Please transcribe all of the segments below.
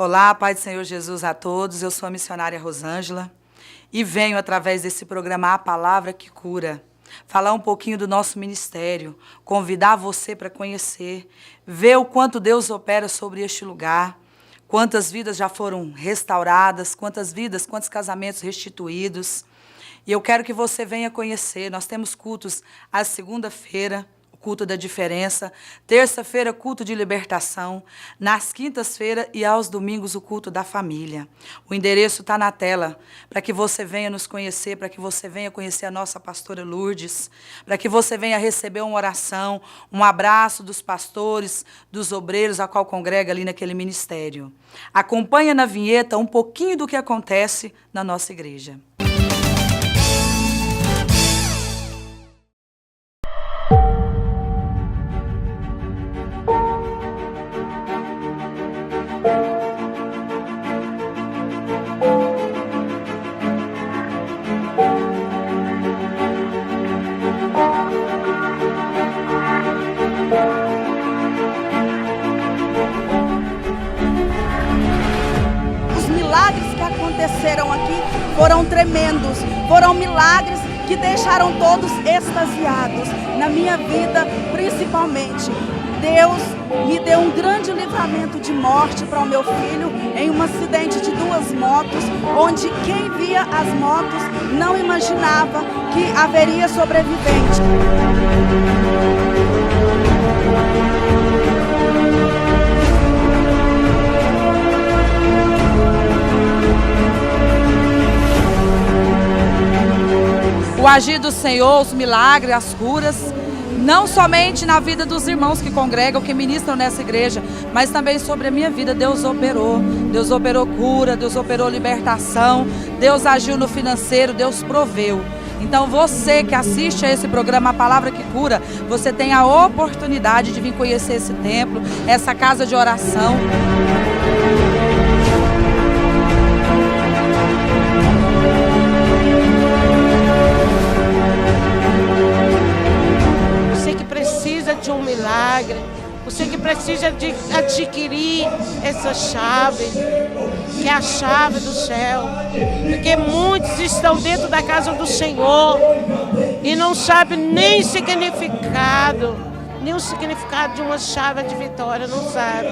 Olá, Pai do Senhor Jesus a todos. Eu sou a missionária Rosângela e venho, através desse programa A Palavra que Cura, falar um pouquinho do nosso ministério, convidar você para conhecer, ver o quanto Deus opera sobre este lugar, quantas vidas já foram restauradas, quantas vidas, quantos casamentos restituídos. E eu quero que você venha conhecer. Nós temos cultos às segunda-feira, o culto da diferença, terça-feira, culto de libertação, nas quintas-feiras e aos domingos, o culto da família. O endereço está na tela, para que você venha nos conhecer, para que você venha conhecer a nossa pastora Lourdes, para que você venha receber uma oração, um abraço dos pastores, dos obreiros, a qual congrega ali naquele ministério. Acompanha na vinheta um pouquinho do que acontece na nossa igreja. Aconteceram aqui foram tremendos, foram milagres que deixaram todos extasiados. Na minha vida, principalmente, Deus me deu um grande livramento de morte para o meu filho em um acidente de 2 motos, onde quem via as motos não imaginava que haveria sobrevivente. O agir do Senhor, os milagres, as curas, não somente na vida dos irmãos que congregam, que ministram nessa igreja, mas também sobre a minha vida. Deus operou cura, Deus operou libertação, Deus agiu no financeiro, Deus proveu. Então você que assiste a esse programa A Palavra que Cura, você tem a oportunidade de vir conhecer esse templo, essa casa de oração. De um milagre, você que precisa de adquirir essa chave, que é a chave do céu, porque muitos estão dentro da casa do Senhor e não sabem nem o significado de uma chave de vitória, não sabe,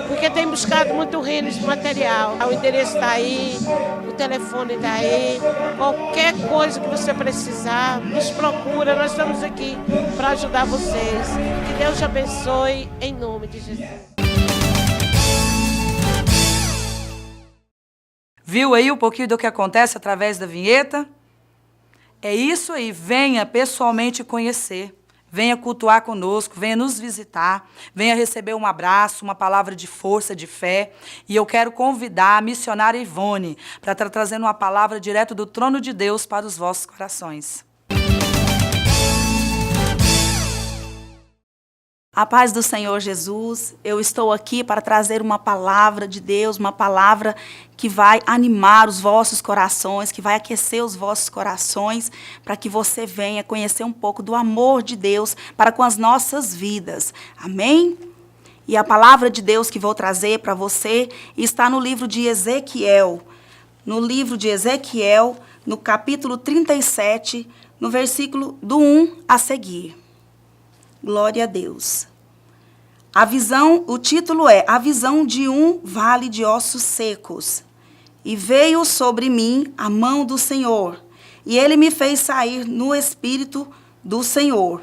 porque tem buscado muito reino material. O endereço está aí, o telefone está aí, qualquer coisa que você precisar, nos procura, nós estamos aqui para ajudar vocês. Que Deus te abençoe, em nome de Jesus. Viu aí um pouquinho do que acontece através da vinheta? É isso aí, venha pessoalmente conhecer. Venha cultuar conosco, venha nos visitar, venha receber um abraço, uma palavra de força, de fé. E eu quero convidar a missionária Ivone para estar trazendo uma palavra direto do trono de Deus para os vossos corações. A paz do Senhor Jesus, eu estou aqui para trazer uma palavra de Deus, uma palavra que vai animar os vossos corações, que vai aquecer os vossos corações, para que você venha conhecer um pouco do amor de Deus para com as nossas vidas. Amém? E a palavra de Deus que vou trazer para você está no livro de Ezequiel. No livro de Ezequiel, no capítulo 37, no versículo do 1 a seguir. Glória a Deus. A visão, o título é A Visão de um Vale de Ossos Secos. E veio sobre mim a mão do Senhor, e ele me fez sair no espírito do Senhor.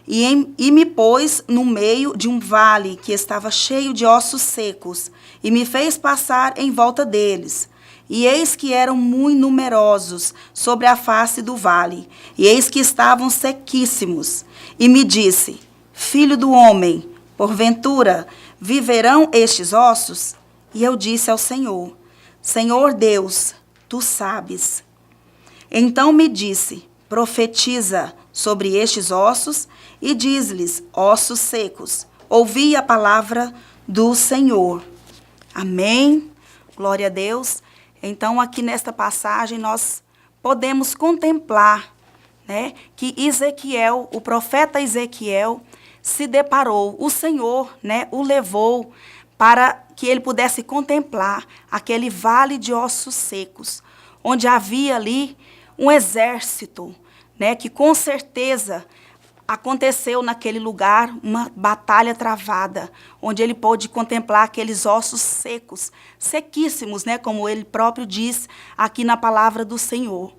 E me pôs no meio de um vale que estava cheio de ossos secos, e me fez passar em volta deles. E eis que eram muito numerosos sobre a face do vale, e eis que estavam sequíssimos. E me disse: Filho do homem, porventura viverão estes ossos? E eu disse ao Senhor: Senhor Deus, tu sabes. Então me disse: Profetiza sobre estes ossos e diz-lhes: Ossos secos, ouvi a palavra do Senhor. Amém. Glória a Deus. Então, aqui nesta passagem, nós podemos contemplar, né, que Ezequiel, o profeta Ezequiel, se deparou, o Senhor, né, o levou para que ele pudesse contemplar aquele vale de ossos secos, onde havia ali um exército, né, que com certeza aconteceu naquele lugar uma batalha travada, onde ele pôde contemplar aqueles ossos secos, sequíssimos, né, como ele próprio diz aqui na palavra do Senhor.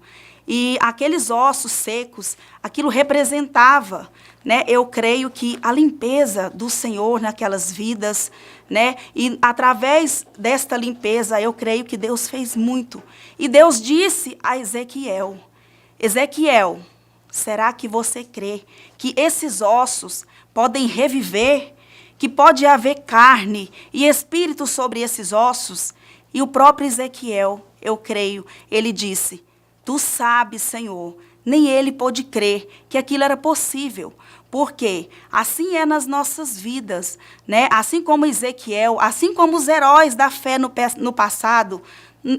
E aqueles ossos secos, aquilo representava, né, eu creio que a limpeza do Senhor naquelas vidas, né, e através desta limpeza eu creio que Deus fez muito. E Deus disse a Ezequiel, Ezequiel, será que você crê que esses ossos podem reviver, que pode haver carne e espírito sobre esses ossos? E o próprio Ezequiel, eu creio, ele disse, tu sabes, Senhor, nem ele pôde crer que aquilo era possível. Porque assim é nas nossas vidas, né? Assim como Ezequiel, assim como os heróis da fé no passado,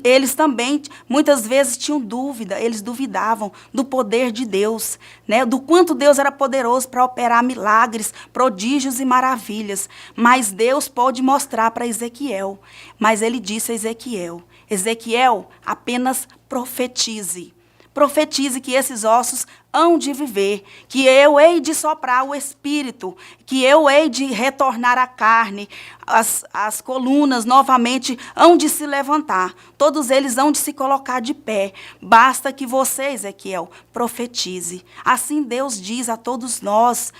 eles também, muitas vezes, tinham dúvida, eles duvidavam do poder de Deus, né? Do quanto Deus era poderoso para operar milagres, prodígios e maravilhas. Mas Deus pôde mostrar para Ezequiel. Mas ele disse a Ezequiel, Ezequiel, apenas profetize. Profetize que esses ossos hão de viver, que eu hei de soprar o espírito, que eu hei de retornar a carne, as colunas novamente hão de se levantar, todos eles hão de se colocar de pé. Basta que você, Ezequiel, profetize. Assim Deus diz a todos nós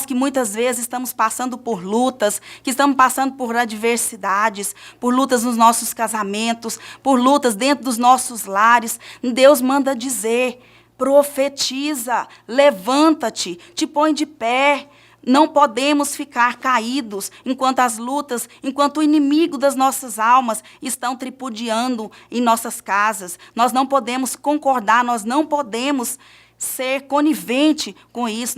que muitas vezes estamos passando por lutas, que estamos passando por adversidades, por lutas nos nossos casamentos, por lutas dentro dos nossos lares, Deus manda dizer, profetiza, levanta-te, te põe de pé. Não podemos ficar caídos enquanto as lutas, enquanto o inimigo das nossas almas estão tripudiando em nossas casas. Nós não podemos concordar, nós não podemos ser conivente com isso.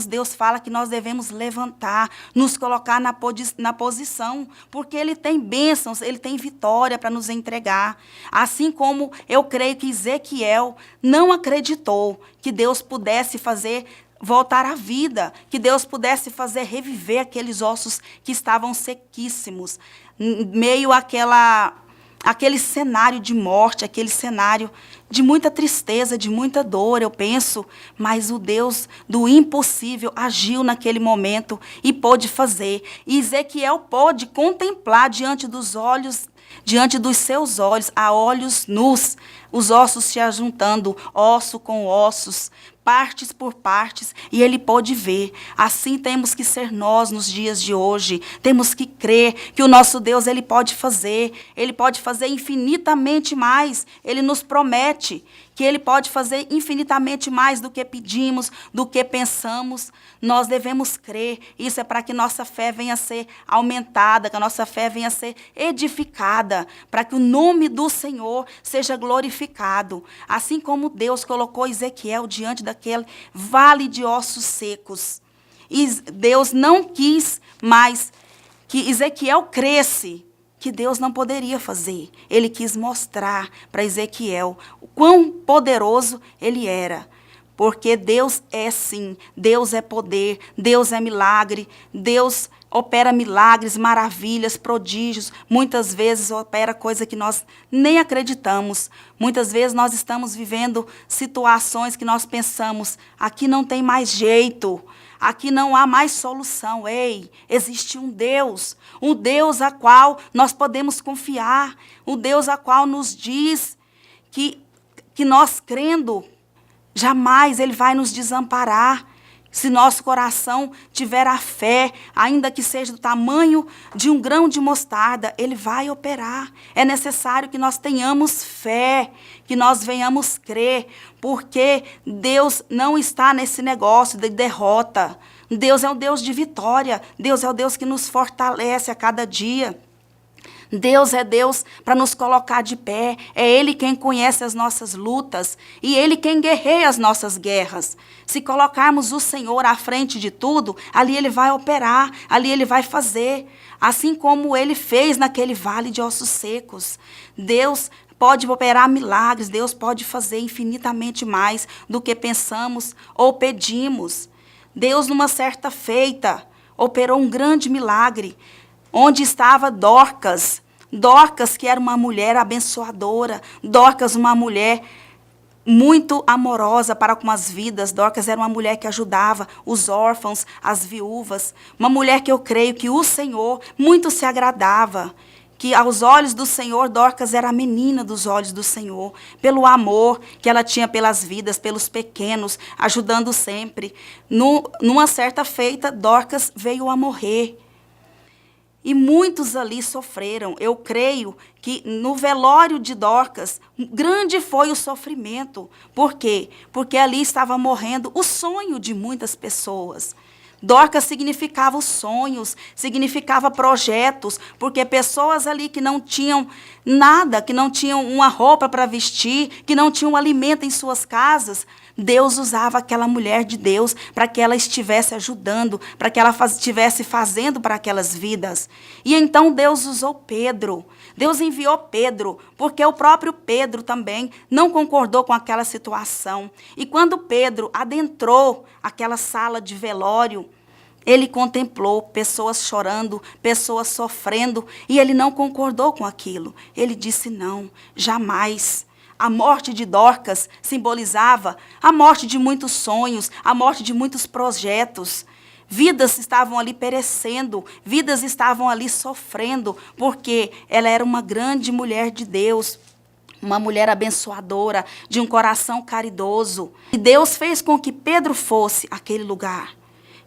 Deus fala que nós devemos levantar, nos colocar na posição, porque Ele tem bênçãos, Ele tem vitória para nos entregar. Assim como eu creio que Ezequiel não acreditou que Deus pudesse fazer voltar à vida, que Deus pudesse fazer reviver aqueles ossos que estavam sequíssimos, meio aquele cenário de morte, aquele cenário de muita tristeza, de muita dor, eu penso, mas o Deus do impossível agiu naquele momento e pôde fazer. E Ezequiel pôde contemplar diante dos seus olhos, a olhos nus, os ossos se ajuntando, osso com ossos, partes por partes, e ele pôde ver. Assim temos que ser nós nos dias de hoje. Temos que crer que o nosso Deus, Ele pode fazer infinitamente mais. Ele nos promete que Ele pode fazer infinitamente mais do que pedimos, do que pensamos. Nós devemos crer. Isso é para que nossa fé venha a ser aumentada, que a nossa fé venha a ser edificada, para que o nome do Senhor seja glorificado. Assim como Deus colocou Ezequiel diante daquele vale de ossos secos. E Deus não quis mais que Ezequiel cresce, que Deus não poderia fazer. Ele quis mostrar para Ezequiel o quão poderoso ele era. Porque Deus é sim, Deus é poder, Deus é milagre, Deus opera milagres, maravilhas, prodígios. Muitas vezes opera coisa que nós nem acreditamos. Muitas vezes nós estamos vivendo situações que nós pensamos, aqui não tem mais jeito, aqui não há mais solução. Ei, existe um Deus a qual nós podemos confiar, um Deus a qual nos diz que nós crendo, jamais Ele vai nos desamparar. Se nosso coração tiver a fé, ainda que seja do tamanho de um grão de mostarda, Ele vai operar. É necessário que nós tenhamos fé, que nós venhamos crer, porque Deus não está nesse negócio de derrota. Deus é um Deus de vitória. Deus é o Deus que nos fortalece a cada dia. Deus é Deus para nos colocar de pé. É Ele quem conhece as nossas lutas e Ele quem guerreia as nossas guerras. Se colocarmos o Senhor à frente de tudo, ali Ele vai operar, ali Ele vai fazer. Assim como Ele fez naquele vale de ossos secos. Deus pode operar milagres, Deus pode fazer infinitamente mais do que pensamos ou pedimos. Deus, numa certa feita, operou um grande milagre, onde estava Dorcas. Dorcas, que era uma mulher abençoadora. Dorcas, uma mulher muito amorosa para com as vidas. Dorcas era uma mulher que ajudava os órfãos, as viúvas. Uma mulher que eu creio que o Senhor muito se agradava. Que aos olhos do Senhor, Dorcas era a menina dos olhos do Senhor. Pelo amor que ela tinha pelas vidas, pelos pequenos, ajudando sempre. Numa certa feita, Dorcas veio a morrer. E muitos ali sofreram. Eu creio que no velório de Dorcas, grande foi o sofrimento. Por quê? Porque ali estava morrendo o sonho de muitas pessoas. Dorcas significava os sonhos, significava projetos, porque pessoas ali que não tinham nada, que não tinham uma roupa para vestir, que não tinham alimento em suas casas, Deus usava aquela mulher de Deus para que ela estivesse ajudando, para que ela estivesse fazendo para aquelas vidas. E então Deus usou Pedro. Deus enviou Pedro, porque o próprio Pedro também não concordou com aquela situação. E quando Pedro adentrou aquela sala de velório, ele contemplou pessoas chorando, pessoas sofrendo, e ele não concordou com aquilo. Ele disse: não, jamais. A morte de Dorcas simbolizava a morte de muitos sonhos, a morte de muitos projetos. Vidas estavam ali perecendo, vidas estavam ali sofrendo, porque ela era uma grande mulher de Deus, uma mulher abençoadora, de um coração caridoso. E Deus fez com que Pedro fosse àquele lugar.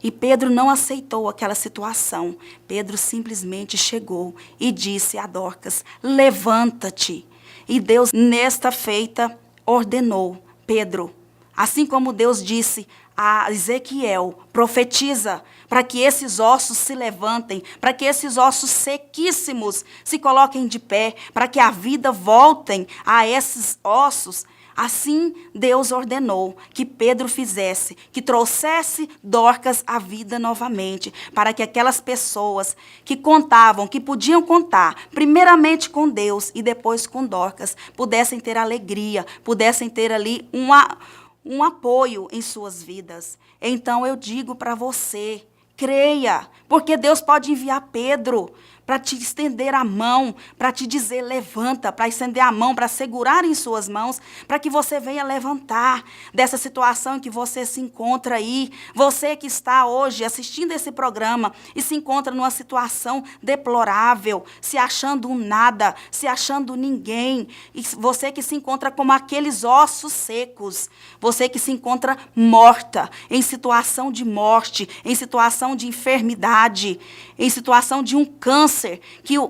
E Pedro não aceitou aquela situação. Pedro simplesmente chegou e disse a Dorcas: levanta-te. E Deus, nesta feita, ordenou: Pedro, assim como Deus disse a Ezequiel, profetiza para que esses ossos se levantem, para que esses ossos sequíssimos se coloquem de pé, para que a vida voltem a esses ossos. Assim Deus ordenou que Pedro fizesse, que trouxesse Dorcas à vida novamente, para que aquelas pessoas que contavam, que podiam contar, primeiramente com Deus e depois com Dorcas, pudessem ter alegria, pudessem ter ali um apoio em suas vidas. Então eu digo para você, creia, porque Deus pode enviar Pedro para te estender a mão, para te dizer levanta, para estender a mão, para segurar em suas mãos, para que você venha levantar dessa situação em que você se encontra aí. Você que está hoje assistindo esse programa e se encontra numa situação deplorável, se achando um nada, se achando ninguém, e você que se encontra como aqueles ossos secos, você que se encontra morta, em situação de morte, em situação de enfermidade, em situação de um câncer,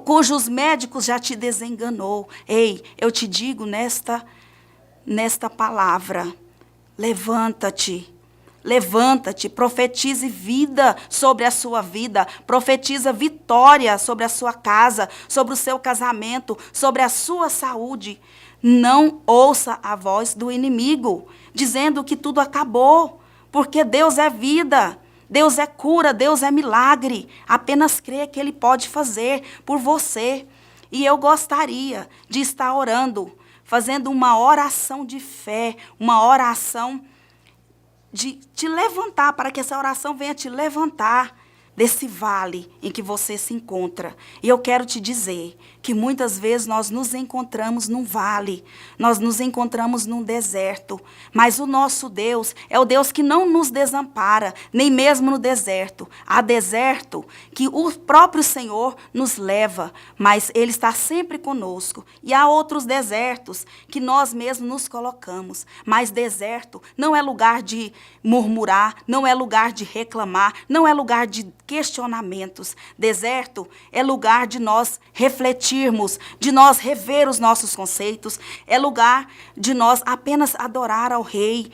cujos médicos já te desenganou. Ei, eu te digo nesta palavra, levanta-te. Levanta-te, profetize vida sobre a sua vida, profetiza vitória sobre a sua casa, sobre o seu casamento, sobre a sua saúde. Não ouça a voz do inimigo, dizendo que tudo acabou, porque Deus é vida. Deus é cura, Deus é milagre. Apenas creia que Ele pode fazer por você. E eu gostaria de estar orando, fazendo uma oração de fé, uma oração de te levantar, para que essa oração venha te levantar desse vale em que você se encontra. E eu quero te dizer que muitas vezes nós nos encontramos num vale, nós nos encontramos num deserto, mas o nosso Deus é o Deus que não nos desampara, nem mesmo no deserto. Há deserto que o próprio Senhor nos leva, mas Ele está sempre conosco. E há outros desertos que nós mesmos nos colocamos, mas deserto não é lugar de murmurar, não é lugar de reclamar, não é lugar de questionamentos. Deserto é lugar de nós refletirmos, de nós rever os nossos conceitos, é lugar de nós apenas adorar ao Rei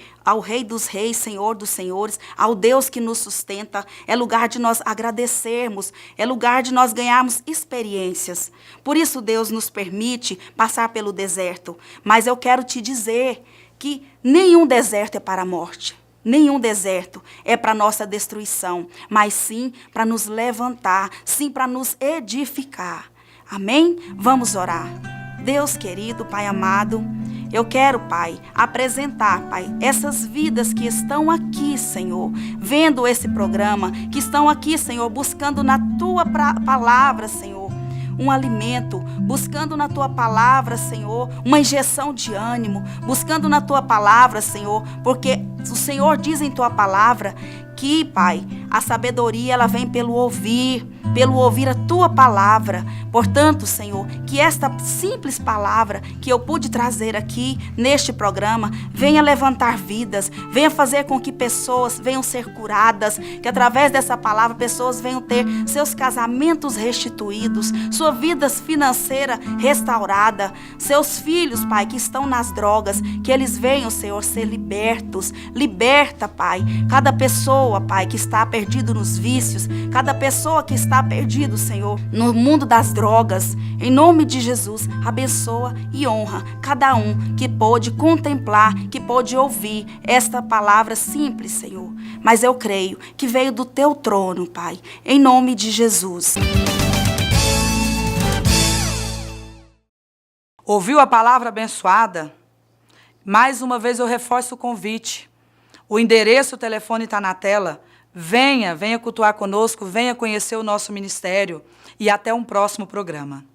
dos Reis, Senhor dos Senhores, ao Deus que nos sustenta, é lugar de nós agradecermos, é lugar de nós ganharmos experiências. Por isso Deus nos permite passar pelo deserto, mas eu quero te dizer que nenhum deserto é para a morte. Nenhum deserto é para nossa destruição, mas sim para nos levantar, sim para nos edificar. Amém? Vamos orar. Deus querido, Pai amado, Eu quero, Pai, apresentar, Pai, essas vidas que estão aqui, Senhor, vendo esse programa, que estão aqui, Senhor, buscando na Tua palavra, Senhor, um alimento, buscando na Tua palavra, Senhor, uma injeção de ânimo, buscando na Tua palavra, Senhor, porque o Senhor diz em Tua palavra que, Pai, a sabedoria ela vem pelo ouvir a Tua palavra. Portanto, Senhor, que esta simples palavra que eu pude trazer aqui neste programa venha levantar vidas, venha fazer com que pessoas venham ser curadas, que através dessa palavra pessoas venham ter seus casamentos restituídos, sua vida financeira restaurada, seus filhos, Pai, que estão nas drogas, que eles venham, Senhor, ser libertos. Liberta, Pai, cada pessoa, Pai, que está perdido nos vícios, cada pessoa que está perdido, Senhor, no mundo das drogas. Em nome de Jesus, abençoa e honra cada um que pôde contemplar, que pôde ouvir esta palavra simples, Senhor. Mas eu creio que veio do Teu trono, Pai, em nome de Jesus. Ouviu a palavra abençoada? Mais uma vez eu reforço o convite. O endereço, o telefone está na tela. Venha cultuar conosco, venha conhecer o nosso ministério e até um próximo programa.